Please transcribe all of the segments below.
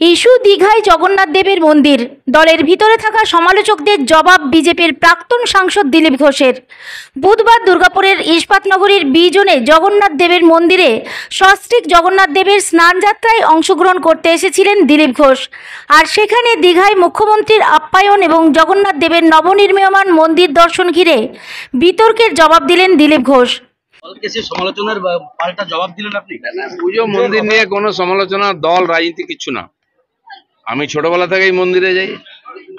Issue দীঘায় জগন্নাথ দেবের মন্দির, দলের ভিতরে থাকা সমালোচকদের জবাব বিজেপির প্রাক্তন সাংসদ দিলীপ ঘোষের। বুধবার দুর্গাপুরের ইস্পাতনগরীর বিজনে জগন্নাথ দেবের মন্দিরে সস্ত্রীক জগন্নাথ দেবের স্নানযাত্রায় অংশগ্রহণ করতে এসেছিলেন দিলীপ ঘোষ। আর সেখানে দীঘায় মুখ্যমন্ত্রীর আপ্যায়ন এবং জগন্নাথ দেবের নবনির্মীয়মান মন্দির দর্শন ঘিরে বিতর্কের জবাব দিলেন দিলীপ ঘোষ। সমালোচনার পাল্টা জবাব দিলেন আপনি। পুজো মন্দির নিয়ে কোনো সমালোচনা, দল, রাজনীতি কিচ্ছু না। আমি ছোটবেলা থেকেই মন্দিরে যাই।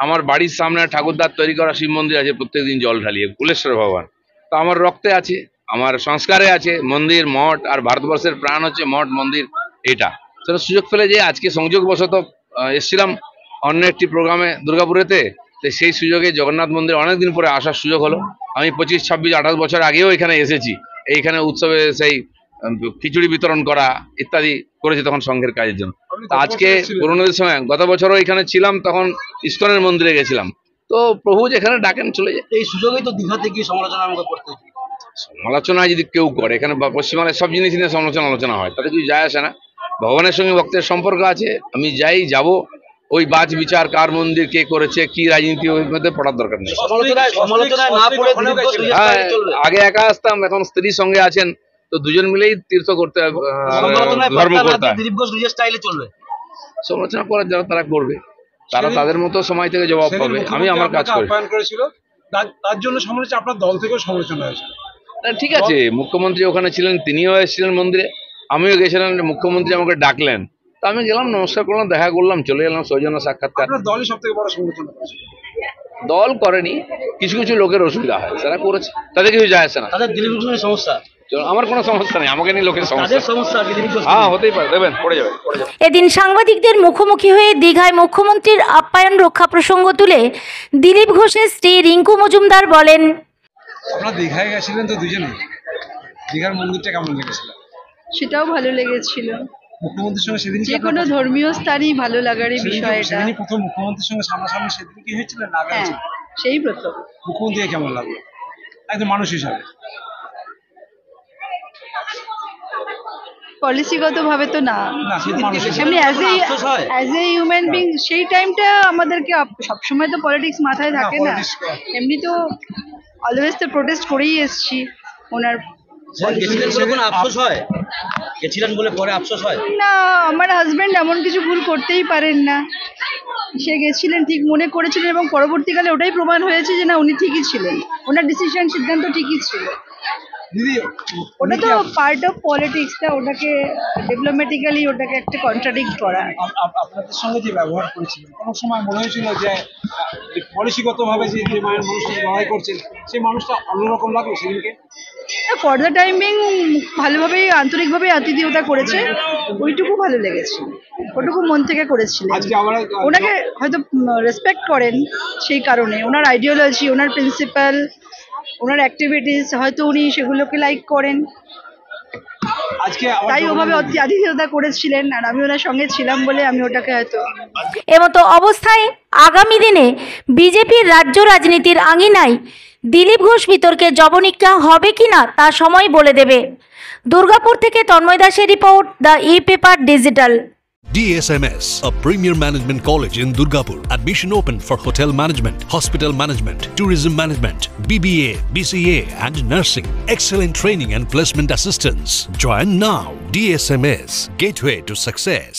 আমার বাড়ির সামনে ঠাকুরদার তৈরি করা শিব মন্দির আছে, প্রত্যেকদিন জল ঢালিয়ে, কুলেশ্বর ভগবান। তো আমার রক্তে আছে, আমার সংস্কারে আছে মন্দির, মঠ। আর ভারতবর্ষের প্রাণ হচ্ছে মঠ, মন্দির। এটা সেটা সুযোগ পেলে যে আজকে সংযোগবশত এসেছিলাম অন্য একটি প্রোগ্রামে দুর্গাপুরেতে, তো সেই সুযোগে জগন্নাথ মন্দির অনেকদিন পরে আসার সুযোগ হলো। আমি 25, 26, 28 বছর আগেও এখানে এসেছি। এইখানে উৎসবে সেই খিচুড়ি বিতরণ করা ইত্যাদি করেছে তখন সংঘের কাজের জন্য। আজকে পুরোনোদের সময় গত বছরও এখানে ছিলাম, তখন ইস্কনের মন্দিরে গেছিলাম। তো প্রভু যেখানে ডাকেন চলে যায়। এই সুযোগেই তো দীঘাতে গিয়ে সমালোচনা আমাকে করতে হচ্ছে। সমালোচনা যদি কেউ করে, এখানে পশ্চিমবাংলায় সব জিনিস নিয়ে আলোচনা হয়, তাতে কিছু যায় আসে না। ভগবানের সঙ্গে ভক্তের সম্পর্ক আছে। আমি যাই যাব, ওই বাজ বিচার কার মন্দির কে করেছে, কি রাজনীতি, ওই মধ্যে পড়ার দরকার নেই। আগে একা আসতাম, এখন স্ত্রীর সঙ্গে আছেন, তো দুজন মিলেই তীর্থ করতে হবে, ধর্ম করতে হবে। সমালোচনা করার যারা তারা করবে, তারা তাদের মতো সময় থেকে জবাব পাবে। আমি আমার কাজ করি। তার জন্য সমালোচনা আপনার দল থেকেও সমালোচনা হয়েছে। ঠিক আছে, মুখ্যমন্ত্রী ওখানে ছিলেন, তিনিও এসেছিলেন মন্দিরে, আমিও গেছিলাম। মুখ্যমন্ত্রী আমাকে ডাকলেন, তা আমি গেলাম, নমস্কার করলাম, দেখা করলাম, চলে এলাম। সৌজন্য সাক্ষাৎকার। দলই সব থেকে বড় সমালোচনা করেছে। দল করেনি, কিছু কিছু লোকের অসুবিধা হয়, তারা করেছে, তাদের কিছু যায় আসে না। তাদের দিলীপ ঘোষের সমস্যা, আমার কোনো সমস্যা নেই, আমাকে নিয়ে লোকের সমস্যা। হ্যাঁ, হতেই পারে, দেবেন, পড়ে যাবে। এদিন সাংবাদিকদের মুখোমুখি হয়ে দীঘায় মুখ্যমন্ত্রীর আপ্যায়ন রক্ষা প্রসঙ্গ তুলে দিলীপ ঘোষের স্ত্রী রিঙ্কু মজুমদার বলেন, আপনারা দীঘায় গেছিলেন তো দুজনে, দীঘার মন্দিরটা কেমন লেগেছিল? সেটাও ভালো লেগেছিল। মুখ্যমন্ত্রীর সঙ্গে সেদিন যে কোনো ধর্মীয় স্থানই ভালো লাগারই বিষয় এটা। সেদিনই প্রথম মুখ্যমন্ত্রীর সঙ্গে সামনাসামনি সেদিন কি হয়েছিল না? হ্যাঁ, সেই প্রথম। মুখ্যমন্ত্রীকে কেমন লাগলো একজন মানুষ হিসাবে? পলিসিগত ভাবে তো না, এমনি অ্যাজ এ হিউম্যান বিং সেই টাইমটা আমাদেরকে সবসময় তো পলিটিক্স মাথায় থাকে না। এমনি তো অলওয়েজ তো প্রোটেস্ট করেই এসছি ওনার। গেছিলেন বলে পরে আফসোস হয় না, আমার হাজবেন্ড এমন কিছু ভুল করতেই পারেন না। সে গেছিলেন, ঠিক মনে করেছিলেন, এবং পরবর্তীকালে ওটাই প্রমাণ হয়েছে যে না, উনি ঠিকই ছিলেন, ওনার সিদ্ধান্ত ঠিকই ছিল। ওটা তো পার্ট অফ পলিটিক্সটা, ওটাকে ডিপ্লোম্যাটিক্যালি ওটাকে একটা কন্ট্রাডিক্ট করা। আপনাদের সঙ্গে যে ব্যবহার করেছিলেন, কোনো সময় মনে হয়েছিল যে পলিসিগতভাবে যে মায়ের মানুষটা লড়াই করছেন, সেই মানুষটা অন্যরকম লাগলো সেদিনকে? ফর দ্য টাইমিং ভালোভাবেই, আন্তরিকভাবে আতিথেয়তা করেছে, ওইটুকু ভালো লেগেছে, ওটুকু মন থেকে করেছিলেন। ওনাকে হয়তো রেসপেক্ট করেন, সেই কারণে ওনার আইডিওলজি, ওনার প্রিন্সিপাল, ওনার অ্যাক্টিভিটিস হয়তো উনি সেগুলোকে লাইক করেন, তাই ওভাবে আতিথেয়তা করেছিলেন। আর আমি ওনার সঙ্গে ছিলাম বলে আমি ওটাকে হয়তো। এমতো অবস্থায় আগামী দিনে বিজেপির রাজ্য রাজনীতির আঙিনায় দিলীপ ঘোষ বিতর্কে জবনিকা হবে কিনা তা সময় বলে দেবে। দুর্গাপুর থেকে তন্ময় দাসের report, the e-paper digital. DSMS, a premier management college in Durgapur. Admission open for hotel management, hospital management, tourism management, BBA, BCA and nursing. Excellent training and placement assistance. Join now. DSMS, gateway to success.